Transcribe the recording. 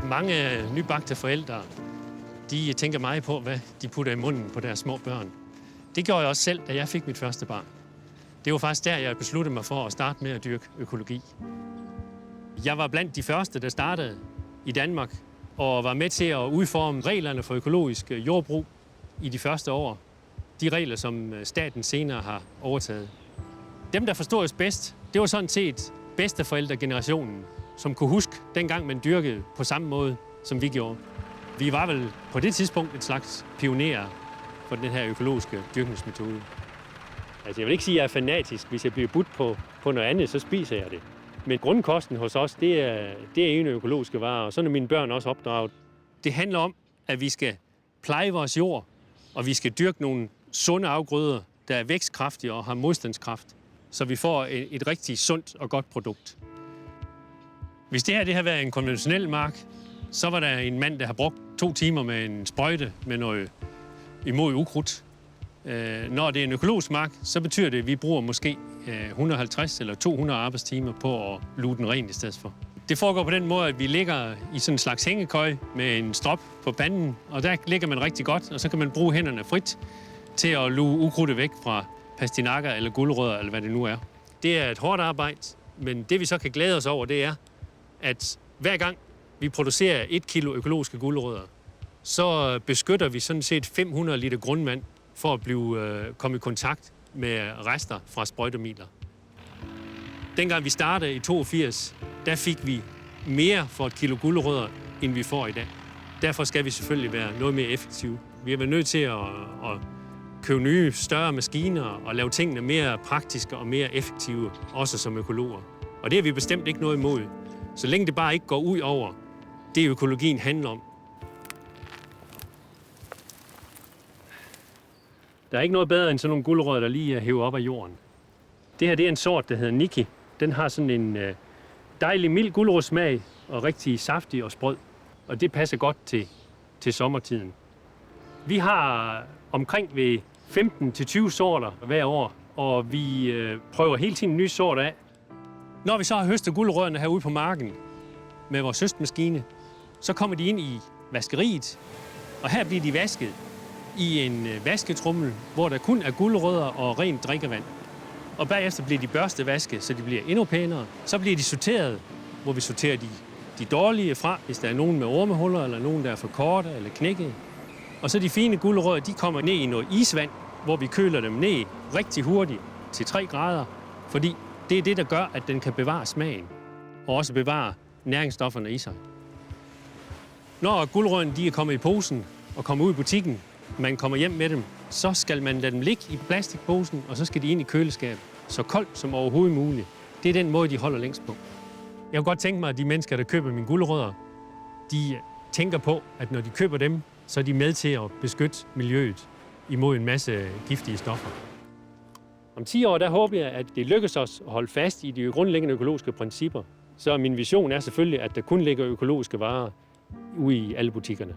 Mange nybagte forældre, de tænker meget på, hvad de putter i munden på deres små børn. Det gjorde jeg også selv, da jeg fik mit første barn. Det var faktisk der, jeg besluttede mig for at starte med at dyrke økologi. Jeg var blandt de første, der startede i Danmark, og var med til at udforme reglerne for økologisk jordbrug i de første år. De regler, som staten senere har overtaget. Dem, der forstod os bedst, det var sådan set bedsteforældregenerationen, som kunne huske dengang, man dyrkede på samme måde, som vi gjorde. Vi var vel på det tidspunkt et slags pionerer for den her økologiske dyrkningsmetode. Altså, jeg vil ikke sige, at jeg er fanatisk. Hvis jeg bliver budt på noget andet, så spiser jeg det. Men grundkosten hos os, det er en økologiske varer, og sådan er mine børn også opdraget. Det handler om, at vi skal pleje vores jord, og vi skal dyrke nogle sunde afgrøder, der er vækstkraftige og har modstandskraft, så vi får et rigtig sundt og godt produkt. Hvis det her har været en konventionel mark, så var der en mand, der har brugt 2 timer med en sprøjte med noget imod ukrudt. Når det er en økologisk mark, så betyder det, at vi bruger måske 150 eller 200 arbejdstimer på at luge den ren i stedet for. Det foregår på den måde, at vi ligger i sådan en slags hængekøj med en strop på panden, og der ligger man rigtig godt, og så kan man bruge hænderne frit til at luge ukrudtet væk fra pastinakker eller gulerødder, eller hvad det nu er. Det er et hårdt arbejde, men det vi så kan glæde os over, det er, at hver gang vi producerer 1 kilo økologiske gulerødder, så beskytter vi sådan set 500 liter grundvand for at komme i kontakt med rester fra sprøjtemidler. Dengang vi startede i 82, der fik vi mere for 1 kilo gulerødder, end vi får i dag. Derfor skal vi selvfølgelig være noget mere effektive. Vi har været nødt til at købe nye, større maskiner og lave tingene mere praktiske og mere effektive, også som økologer. Og det har vi bestemt ikke noget imod, så længe det bare ikke går ud over det, økologien handler om. Der er ikke noget bedre end sådan nogle gulerødder, der lige er hævet op af jorden. Det her det er en sort, der hedder Nikki. Den har sådan en dejlig mild gulerodssmag og rigtig saftig og sprød. Og det passer godt til sommertiden. Vi har omkring ved 15-20 sorter hver år, og vi prøver hele tiden nye sorter af. Når vi så har høstet gulerødderne herude på marken med vores høstmaskine, så kommer de ind i vaskeriet, og her bliver de vasket i en vasketrummel, hvor der kun er gulerødder og rent drikkevand. Og bagefter bliver de børstevasket, så de bliver endnu pænere. Så bliver de sorteret, hvor vi sorterer de dårlige fra, hvis der er nogen med ormehuller, eller nogen, der er for korte eller knækkede. Og så de fine gulerødder, de kommer ned i noget isvand, hvor vi køler dem ned rigtig hurtigt til 3 grader, fordi det er det, der gør, at den kan bevare smagen og også bevare næringsstofferne i sig. Når gulerødderne de er kommet i posen og kommer ud i butikken, man kommer hjem med dem, så skal man lade dem ligge i plastikposen, og så skal de ind i køleskabet, så koldt som overhovedet muligt. Det er den måde, de holder længst på. Jeg kunne godt tænke mig, at de mennesker, der køber mine gulerødder, de tænker på, at når de køber dem, så er de med til at beskytte miljøet imod en masse giftige stoffer. Om 10 år, der håber jeg, at det lykkes os at holde fast i de grundlæggende økologiske principper. Så min vision er selvfølgelig, at der kun ligger økologiske varer ude i alle butikkerne.